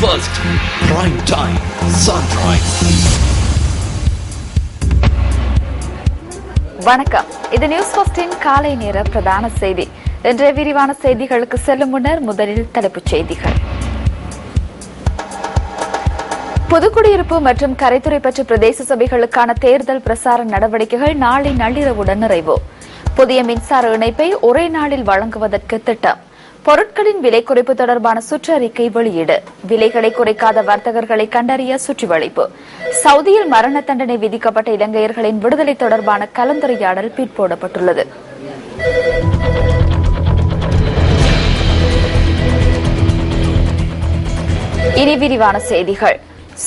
First Prime Time Sunrise. வணக்கம், இது news ஃபர்ஸ்டின் காலை நேர பிரதான செய்தி. இன்றைய விரிவான செய்திகளுக்கு செல்லும் முன்னர் முதலில் தலைப்புச் செய்திகள். புதுக்குடியிருப்பு மற்றும் கரைத்துறை பற்று பிரதேச சபைகளுக்கான தேர்தல் பிரசார நடவடிக்கைகள் நாளை நள்ளிரவுடன் நிறைவு. புதிய மின்சார இணைப்பை ஒரே நாளில் வழங்குவதற்கு திட்டம். பொருட்களின் விலை குறைப்பு தொடர்பான சுற்றறிக்கை வெளியீடு. விலைகளை குறைக்காத வர்த்தகர்களை கண்டறிய சுற்றிவளைப்பு. சவுதியில் மரண தண்டனை விதிக்கப்பட்ட இலங்கையர்களின் விடுதலை தொடர்பான கலந்துரையாடல் பிற்போடப்பட்டுள்ளது. இனி விரிவான செய்திகள்.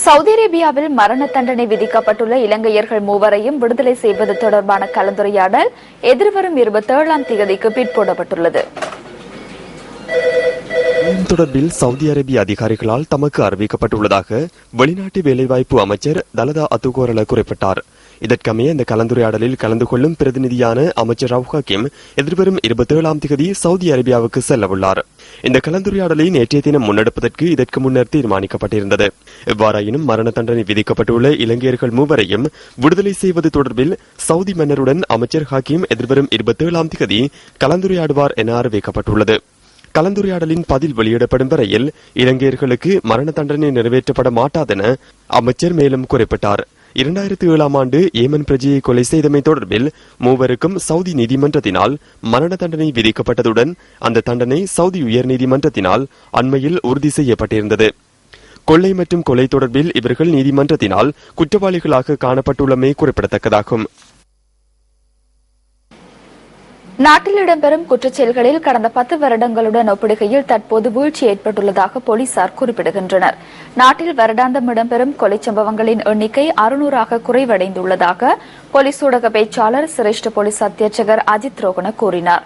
சவுதி அரேபியாவில் மரண தண்டனை விதிக்கப்பட்டுள்ள இலங்கையர்கள் மூவரையும் விடுதலை செய்வது தொடர்பான கலந்துரையாடல் எதிர்வரும் 27ஆம் தேதிக்கு பிற்போடப்பட்டுள்ளது. தொடர்பில் சவுதி அரேபிய அதிகாரிகளால் தமக்கு அறிவிக்கப்பட்டுள்ளதாக வெளிநாட்டு வேலைவாய்ப்பு அமைச்சர் தலதா அத்துகோரல குறிப்பிட்டார். இதற்கமைய இந்த கலந்துரையாடலில் கலந்து கொள்ளும் பிரதிநிதியான அமைச்சர் ரவுப் ஹக்கீம் எதிர்வரும் 27ஆம் தேதி சவுதி அரேபியாவுக்கு செல்லவுள்ளார். இந்த கலந்துரையாடலை நேற்றைய தினம் முன்னெடுப்பதற்கு இதற்கு முன்னர் தீர்மானிக்கப்பட்டிருந்தது. எவ்வாறாயினும் மரண தண்டனை விதிக்கப்பட்டுள்ள இலங்கையர்கள் மூவரையும் விடுதலை செய்வது தொடர்பில் சவுதி மன்னருடன் அமைச்சர் ஹக்கீம் எதிர்வரும் 27ஆம் தேதி கலந்துரையாடுவார் என அறிவிக்கப்பட்டுள்ளது. கலந்துரையாடலின் பதில் வெளியிடப்படும் வரையில் இலங்கையர்களுக்கு மரண தண்டனை நிறைவேற்றப்பட மாட்டாதென அமைச்சர் மேலும் குறிப்பிட்டார். 2007ஆம் ஆண்டு ஏமன் பிரஜையை கொலை செய்தமை தொடர்பில் மூவருக்கும் சவுதி நீதிமன்றத்தினால் மரண தண்டனை விதிக்கப்பட்டதுடன் அந்த தண்டனை சவுதி உயர்நீதிமன்றத்தினால் அண்மையில் உறுதி செய்யப்பட்டிருந்தது. கொள்ளை மற்றும் கொலை தொடர்பில் இவர்கள் நீதிமன்றத்தினால் குற்றவாளிகளாக காணப்பட்டுள்ளமை குறிப்பிடத்தக்கதாகும். நாட்டில் இடம்பெறும் குற்றச்செயல்களில் கடந்த 10 வருடங்களுடன் ஒப்பிடுகையில் தற்போது வீழ்ச்சி ஏற்பட்டுள்ளதாக போலீசார் குறிப்பிடுகின்றனர். நாட்டில் வருடாந்தம் இடம்பெறும் கொலை சம்பவங்களின் எண்ணிக்கை 600ஆக குறைவடைந்துள்ளதாக போலீஸ் ஊடக பேச்சாளர் சிரேஷ்ட போலீஸ் அத்தியட்சகர் அஜித் ரோகன கூறினார்.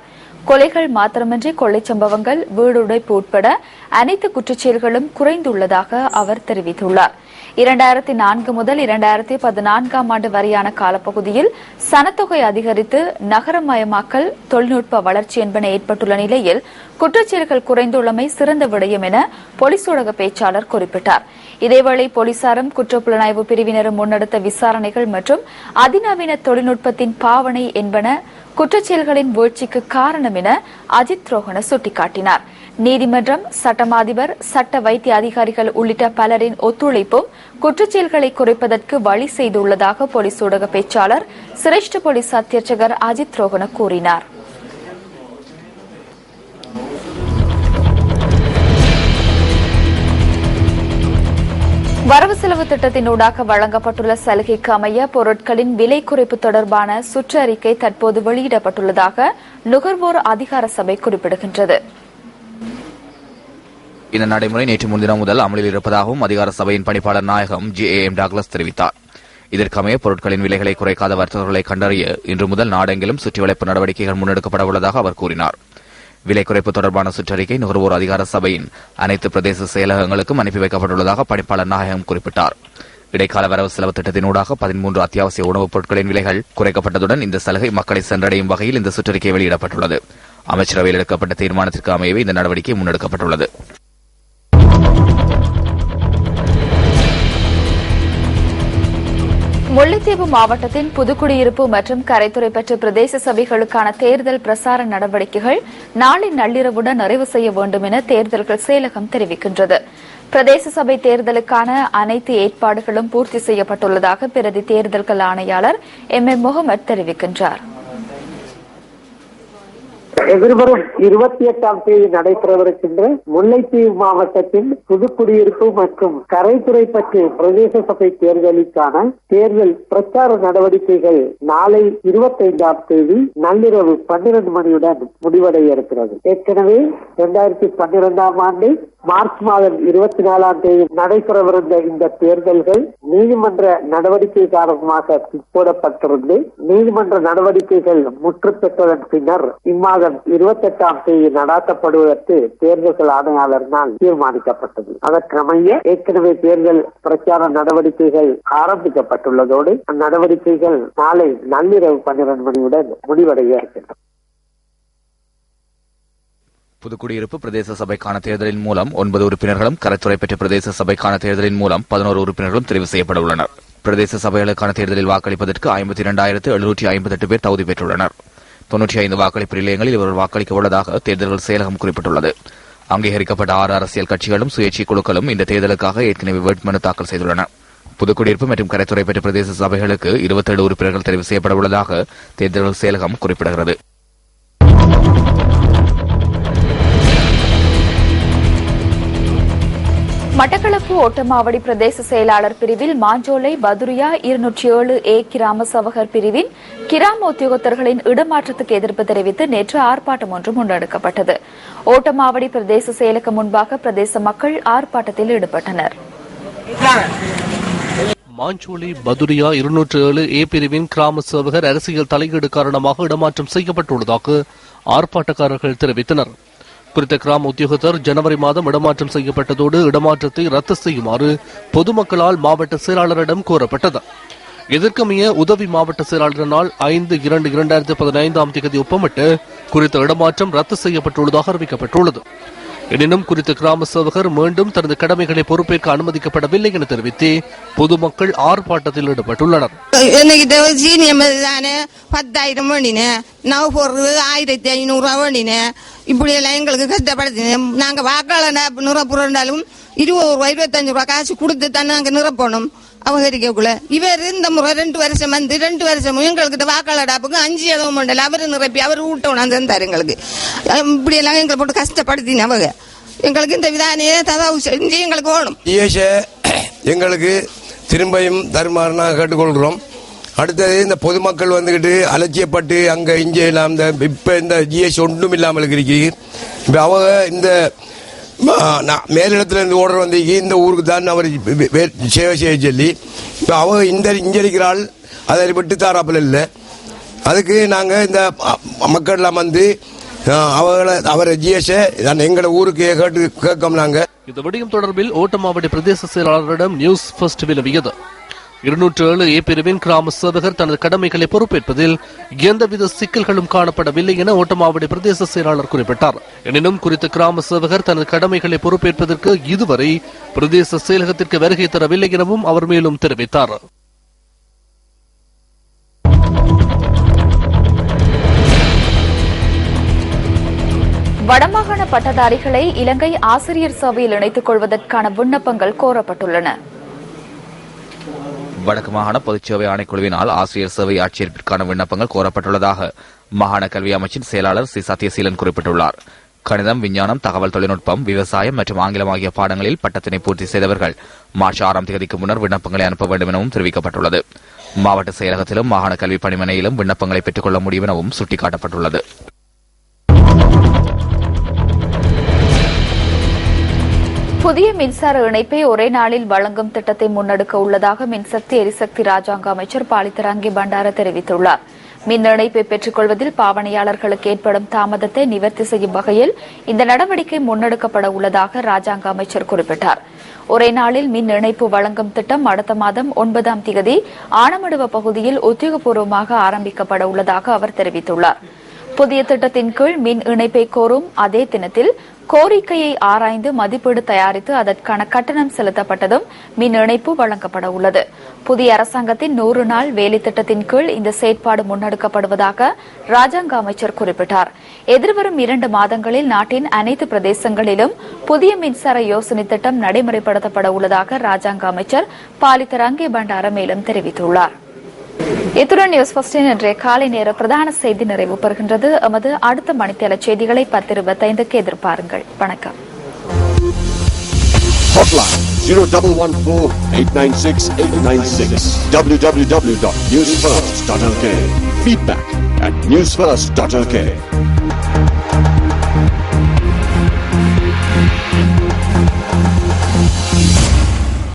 கொலைகள் மாத்திரமின்றி கொள்ளை சம்பவங்கள், வீடுடைப்பு உட்பட அனைத்து குற்றச்செயல்களும் குறைந்துள்ளதாக அவர் தெரிவித்துள்ளார். 2004 முதல் 2014ஆம் ஆண்டு வரையான காலப்பகுதியில் சனத்தொகை அதிகரித்து நகரமயமாக்கல், தொழில்நுட்ப வளர்ச்சி என்பன ஏற்பட்டுள்ள நிலையில் குற்றச்செயல்கள் குறைந்துள்ளமை சிறந்த விடயம் என போலீஸ் ஊடக பேச்சாளர் குறிப்பிட்டார். இதேவேளை போலீசாரும் குற்றப்புலனாய்வு பிரிவினரும் முன்னெடுத்த விசாரணைகள் மற்றும் அதிநவீன தொழில்நுட்பத்தின் பாவனை என்பன குற்றச்செயல்களின் வீழ்ச்சிக்கு காரணம் என அஜித் ரோஹன சுட்டிக்காட்டினார். நீதிமன்றம், சட்டமாதிபர், சட்ட வைத்திய அதிகாரிகள் உள்ளிட்ட பலரின் ஒத்துழைப்பும் குற்றச்செயல்களை குறைப்பதற்கு வழி செய்துள்ளதாக போலீஸ் ஊடக பேச்சாளர் சிரேஷ்ட போலீஸ் அத்தியட்சகர் அஜித் ரோஹன கூறினார். வரவு செலவு திட்டத்தினூடாக வழங்கப்பட்டுள்ள சலுகைக்கு அமைய பொருட்களின் விலை குறைப்பு தொடர்பான சுற்றறிக்கை தற்போது வெளியிடப்பட்டுள்ளதாக நுகர்வோர் அதிகார சபை குறிப்பிடுகின்றது. இந்த நடைமுறை நேற்று முன்தினம் முதல் அமலில் இருப்பதாகவும் அதிகார சபையின் பணிப்பாளர் நாயகம் JAM டாக்லஸ் தெரிவித்தார். இதற்கமைய பொருட்களின் விலைகளை குறைக்காத வர்த்தகர்களை கண்டறிய இன்று முதல் நாடெங்கிலும் சுற்றிவளைப்பு நடவடிக்கைகள் முன்னெடுக்கப்பட உள்ளதாக அவர் கூறினார். விலை குறைப்பு தொடர்பான சுற்றறிக்கை நுகர்வோர் அதிகார சபையின் அனைத்து பிரதேச செயலகங்களுக்கும் அனுப்பி வைக்கப்பட்டுள்ளதாக பணிப்பாளர் நாயகம் குறிப்பிட்டார். இடைக்கால வரவு செலவு திட்டத்தினூடாக 13 அத்தியாவசிய உணவுப் பொருட்களின் விலைகள் குறைக்கப்பட்டதுடன் இந்த சலுகை மக்களை சென்றடையும் வகையில் இந்த சுற்றறிக்கை வெளியிடப்பட்டுள்ளது. அமைச்சரவையில் எடுக்கப்பட்ட தீர்மானத்திற்கு அமையவே இந்த நடவடிக்கை முன்னெடுக்கப்பட்டுள்ளது. முல்லைத்தீவு மாவட்டத்தின் புதுக்குடியிருப்பு மற்றும் கரைத்துறை பற்று பிரதேச சபைகளுக்கான தேர்தல் பிரசார நடவடிக்கைகள் நாளை நள்ளிரவுடன் நிறைவு செய்ய வேண்டும் என தேர்தல்கள் செயலகம் தெரிவிக்கின்றது. பிரதேச சபை தேர்தலுக்கான அனைத்து ஏற்பாடுகளும் பூர்த்தி செய்யப்பட்டுள்ளதாக பிரதி தேர்தல்கள் ஆணையாளர் MM முகமது தெரிவிக்கின்றார். எதிர்வரும் 28ஆம் தேதி நடைபெறவிருக்கின்ற முல்லைத்தீவு மாவட்டத்தின் புதுக்குடியிருப்பு மற்றும் கரைத்துறை பற்று பிரதேச சபை தேர்தலுக்கான தேர்தல் பிரச்சார நடவடிக்கைகள் நாளை 25ஆம் தேதி நள்ளிரவு 12 மணியுடன் முடிவடைய இருக்கிறது. ஏற்கனவே 2012ஆம் ஆண்டு மார்ச் மாதம் 24ஆம் தேதி நடைபெறவிருந்த இந்த தேர்தல்கள் நீதிமன்ற நடவடிக்கை காரணமாக பிற்போடப்பட்டிருந்து நீதிமன்ற நடவடிக்கைகள் முற்று பெற்றதன் பின்னர் இம்மாதம் 28ஆம் தேதி நடாத்தப்படுவதற்கு தேர்தல்கள் ஆணையாளரினால் தீர்மானிக்கப்பட்டது. அதற்கமைய ஏற்கனவே தேர்தல் பிரச்சார நடவடிக்கைகள் ஆரம்பிக்கப்பட்டுள்ளதோடு அந்நடவடிக்கைகள் நாளை நள்ளிரவு 12 மணியுடன் முடிவடைய இருக்கின்றன. புதுக்குடியிருப்பு பிரதேச சபைக்கான தேர்தலின் மூலம் 9 உறுப்பினர்களும், கரைத்துறை பெற்ற பிரதேச சபைக்கான தேர்தலின் மூலம் 11 உறுப்பினர்களும் தெரிவு செய்யப்பட உள்ளனர். பிரதேச சபைகளுக்கான தேர்தலில் வாக்களிப்பதற்கு 52,758 பேர் தகுதி பெற்றுள்ளனர். 95 வாக்களிப்பு நிலையங்களில் இவர்கள் வாக்களிக்க உள்ளதாக தேர்தல்கள் செயலகம் குறிப்பிட்டுள்ளது. அங்கீகரிக்கப்பட்ட 6 அரசியல் கட்சிகளும் சுயேட்சை குழுக்களும் இந்த தேர்தலுக்காக ஏற்கனவே வேட்புமனு தாக்கல் செய்துள்ளன. புதுக்குடியிருப்பு மற்றும் கரைத்துறை பெற்ற பிரதேச சபைகளுக்கு 27 உறுப்பினர்கள் தெரிவு செய்யப்பட உள்ளதாக தேர்தல்கள் செயலகம் குறிப்பிடுகிறது. மட்டக்களப்பு ஓட்டமாவடி பிரதேச செயலாளர் பிரிவில் மாஞ்சோலை பதுரியா 207A கிராம சவகர் பிரிவின் கிராம உத்தியோகத்தர்களின் இடமாற்றத்துக்கு எதிர்ப்பு தெரிவித்து நேற்று ஆர்ப்பாட்டம் ஒன்று முன்னெடுக்கப்பட்டது. ஓட்டமாவடி பிரதேச செயலக முன்பாக பிரதேச மக்கள் ஆர்ப்பாட்டத்தில் ஈடுபட்டனர். மாஞ்சோலை பதுரியா 207A பிரிவின் கிராம சேவகர் அரசியல் தலையீடு காரணமாக இடமாற்றம் செய்யப்பட்டுள்ளதாக ஆர்ப்பாட்டக்காரர்கள் தெரிவித்தனர். குறித்த கிராம உத்தியோகத்தர் ஜனவரி மாதம் இடமாற்றம் செய்யப்பட்டதோடு இடமாற்றத்தை ரத்து செய்யுமாறு பொதுமக்களால் மாவட்ட செயலாளரிடம் கோரப்பட்டது. இதற்கமைய உதவி மாவட்ட செயலாளரினால் 5/2/2015 ஒப்பமிட்டு குறித்த இடமாற்றம் ரத்து செய்யப்பட்டுள்ளதாக அறிவிக்கப்பட்டுள்ளது. எனினும் குறித்த கிராம சேவகர் மீண்டும் தனது கடமைகளை பொறுப்பேற்க அனுமதிக்கப்படவில்லை என தெரிவித்து பொதுமக்கள் ஆர்ப்பாட்டத்தில் ஈடுபட்டுள்ளனர். 10,000 வேண்டினேன், நான் போடுறது 1,500 வேண்டினேன். இப்படி எல்லாம் எங்களுக்கு கஷ்டப்படுத்தினேன். நாங்க வாக்காளர் நிரப்புறாலும் 20 ரூபாய் 25 ரூபாய் காசு கொடுத்து தான் நாங்க நிரப்பணும். அவகரிக்கக்குள்ள இவர் இந்த முறை 2 வருஷம் வந்து 2 வருஷமும் எங்களுக்கு வாக்காளர் டாப்புக்கு 5 ஏதோ மண்டல அவரு நிரப்பி அவர் ஊட்டணும் தந்தார். எங்களுக்கு இப்படி எல்லாம் எங்களை போட்டு கஷ்டப்படுத்தின அவங்க. எங்களுக்கு இந்த விதானையே ததாவு செஞ்சு எங்களுக்கு வேணும். எங்களுக்கு திரும்பியும் தருமாறு கேட்டுக்கொள்கிறோம். அடுத்தது இந்த பொதுமக்கள் வந்துகிட்டு அலட்சியப்பட்டு அங்க இங்கே எல்லாம் இப்ப இந்த ஜிஎஸ் ஒன்றும் இல்லாமல் இருக்கிறீங்க. இப்ப அவங்க இந்த மேலிடத்துல இருந்து ஓர்டர் வந்து இந்த ஊருக்கு தான் அவர் சேவை செய்ய சொல்லி இப்ப அவங்க இங்க இருக்கிறாள் அதை விட்டு தாராப்பில் இல்லை. அதுக்கு நாங்க இந்த மக்கள் எல்லாம் வந்து அவரை ஜிஎஸ் எங்களை ஊருக்கு கேட்கும். நாங்க இந்த விடயம் தொடர்பில் ஓட்டமாவடி பிரதேச செயலாளரிடம் நியூஸ் ஃபர்ஸ்ட் வினவியது. 207A பிரிவின் கிராம சேவகர் தனது கடமைகளை பொறுப்பேற்பதில் எந்தவித சிக்கல்களும் காணப்படவில்லை என ஓட்டமாவடி பிரதேச செயலாளர் குறிப்பிட்டார். எனினும் குறித்த கிராம சேவகர் தனது கடமைகளை பொறுப்பேற்பதற்கு இதுவரை பிரதேச செயலகத்திற்கு வருகை தரவில்லை எனவும் அவர் மேலும் தெரிவித்தார். வடமாகாண பட்டதாரிகளை இலங்கை ஆசிரியர் சபையில் இணைத்துக் கொள்வதற்கான விண்ணப்பங்கள் கோரப்பட்டுள்ளன. வடக்கு மாகாண பொதுச்சேவை ஆணைக்குழுவினால் ஆசிரியர் சேவை ஆட்சேர்ப்பிற்கான விண்ணப்பங்கள் கோரப்பட்டுள்ளதாக மாகாண கல்வி அமைச்சின் செயலாளர் சி சத்யசீலன் குறிப்பிட்டுள்ளார். கணிதம், விஞ்ஞானம், தகவல் தொழில்நுட்பம், விவசாயம் மற்றும் ஆங்கிலம் ஆகிய பாடங்களில் பட்டத்தினை பூர்த்தி செய்தவர்கள் மார்ச் 6ஆம் தேதிக்கு முன்னர் விண்ணப்பங்களை அனுப்ப வேண்டும் எனவும் தெரிவிக்கப்பட்டுள்ளது. மாவட்ட செயலகத்திலும் மாகாண கல்வி பணிமனையிலும் விண்ணப்பங்களை பெற்றுக் கொள்ள முடியும் எனவும் சுட்டிக்காட்டப்பட்டுள்ளது. புதிய மின்சார இணைப்பை ஒரே நாளில் வழங்கும் திட்டத்தை முன்னெடுக்க உள்ளதாக மின்சக்தி எரிசக்தி ராஜாங்க அமைச்சர் பாலித்தராங்கி பண்டார தெரிவித்துள்ளார். மின் இணைப்பை பெற்றுக் கொள்வதில் பாவனையாளர்களுக்கு ஏற்படும் தாமதத்தை நிவர்த்தி செய்யும் வகையில் இந்த நடவடிக்கை முன்னெடுக்கப்பட உள்ளதாக ராஜாங்க அமைச்சர் குறிப்பிட்டார். ஒரே நாளில் மின் இணைப்பு வழங்கும் திட்டம் அடுத்த மாதம் 9ஆம் தேதி ஆனமடுவ பகுதியில் உத்தியோகபூர்வமாக ஆரம்பிக்கப்பட உள்ளதாக அவர் தெரிவித்துள்ளார். புதிய திட்டத்தின் கீழ் மின் இணைப்பை கோரும் அதே தினத்தில் கோரிக்கையை ஆராய்ந்து மதிப்பீடு தயாரித்து அதற்கான கட்டணம் செலுத்தப்பட்டதும் மின் இணைப்பு வழங்கப்பட உள்ளது. புதிய அரசாங்கத்தின் 100 நாள் வேலை திட்டத்தின் கீழ் இந்த செயற்பாடு முன்னெடுக்கப்படுவதாக ராஜாங்க அமைச்சர் குறிப்பிட்டார். எதிர்வரும் 2 மாதங்களில் நாட்டின் அனைத்து பிரதேசங்களிலும் புதிய மின்சார யோசனை திட்டம் நடைமுறைப்படுத்தப்பட உள்ளதாக ராஜாங்க அமைச்சர் பாலித்தராங்கி பண்டார மேலும் தெரிவித்துள்ளார். இத்துடன் நியூஸ் ஃபர்ஸ்டின் இன்றைய காலை நேர பிரதான செய்தி நிறைவு பெறுகின்றது. எமது அடுத்த மணித்தேல செய்திகளை 10:25க்கு எதிர்பாருங்கள். வணக்கம். Hotline 0114-896-896 www.newsfirst.lk. Feedback at newsfirst.lk.